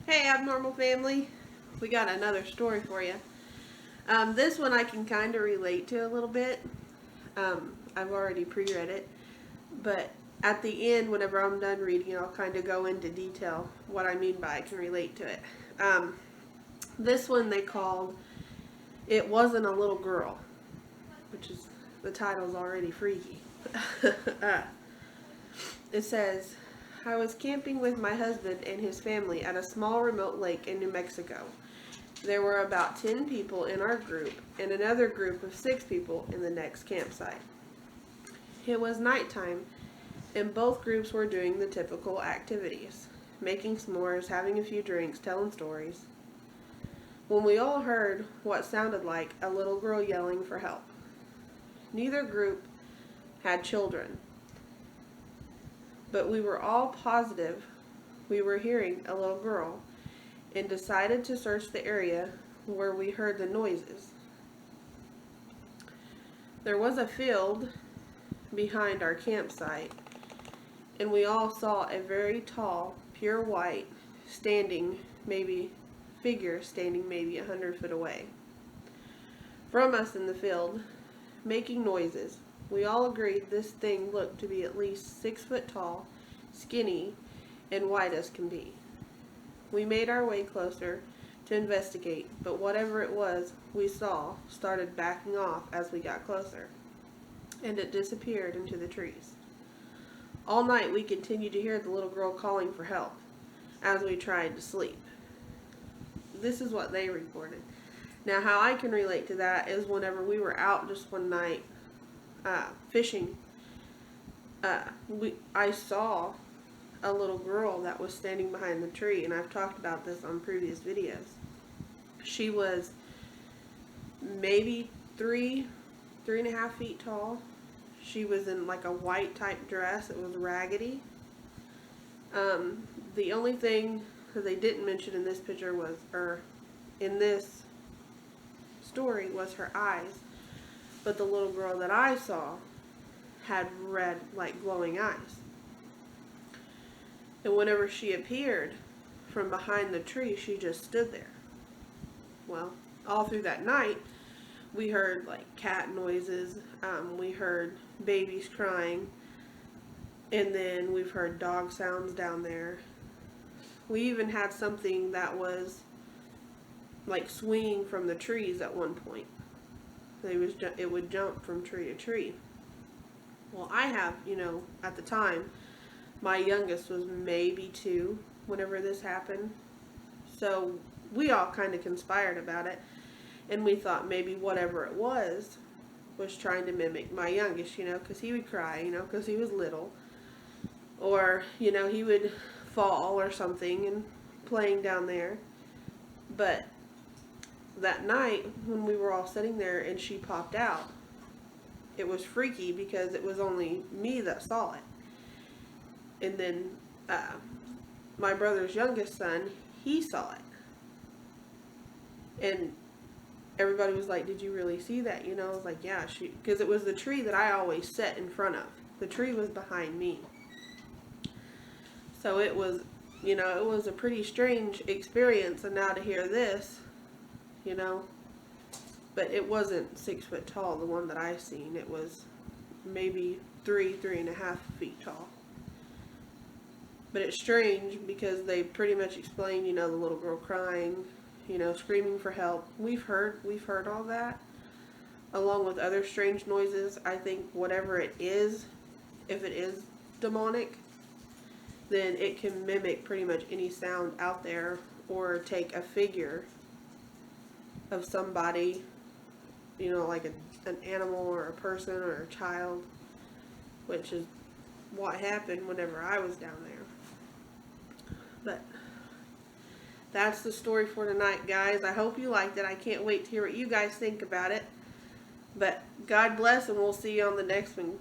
Hey, Abnormal Family. We got another story for you. This one I can kind of relate to a little bit. I've already pre-read it, but at the end, whenever I'm done reading, I'll kind of go into detail what I mean by I can relate to it. Um, this one they called "It Wasn't a Little Girl," which is the title's already freaky. uh, it says, "I was camping with my husband and his family at a small remote lake in New Mexico. There were about 10 people in our group and another group of 6 people in the next campsite. It was nighttime, and both groups were doing the typical activities, making s'mores, having a few drinks, telling stories, when we all heard what sounded like a little girl yelling for help. Neither group had children, but we were all positive we were hearing a little girl and decided to search the area where we heard the noises. There was a field behind our campsite, and we all saw a very tall, pure white, figure standing maybe 100 feet away from us in the field, making noises. We all agreed this thing looked to be at least 6 foot tall, skinny, and white as can be. We made our way closer to investigate, but whatever it was we saw started backing off as we got closer, and it disappeared into the trees. All night we continued to hear the little girl calling for help as we tried to sleep." This is what they reported. Now, how I can relate to that is whenever we were out just one night fishing, I saw a little girl that was standing behind the tree, and I've talked about this on previous videos. She was maybe 3.5 feet tall. She was in like a white type dress. It was raggedy. The only thing that they didn't mention in this picture was, or in this story, was her eyes. But the little girl that I saw had red, like glowing eyes. And whenever she appeared from behind the tree, she just stood there. Well, all through that night, we heard like cat noises, we heard babies crying, and then we've heard dog sounds down there. We even had something that was like swinging from the trees at one point. It would jump from tree to tree. Well, I have, at the time, my youngest was maybe 2 whenever this happened. So we all kind of conspired about it. And we thought maybe whatever it was trying to mimic my youngest, because he would cry, because he was little. Or, he would fall or something and playing down there. But that night, when we were all sitting there and she popped out, it was freaky because it was only me that saw it. And then my brother's youngest son, he saw it. And everybody was like, "Did you really see that?" I was like, "Yeah," because it was the tree that I always sat in front of. The tree was behind me. So it was, it was a pretty strange experience. And now to hear this, but it wasn't 6 foot tall, the one that I seen. It was maybe 3.5 feet tall. But it's strange because they pretty much explained, the little girl crying, screaming for help. We've heard all that, along with other strange noises. I think whatever it is, if it is demonic, then it can mimic pretty much any sound out there, or take a figure of somebody, like an animal or a person or a child, which is what happened whenever I was down there. But that's the story for tonight, guys. I hope you liked it. I can't wait to hear what you guys think about it. But God bless, and we'll see you on the next one.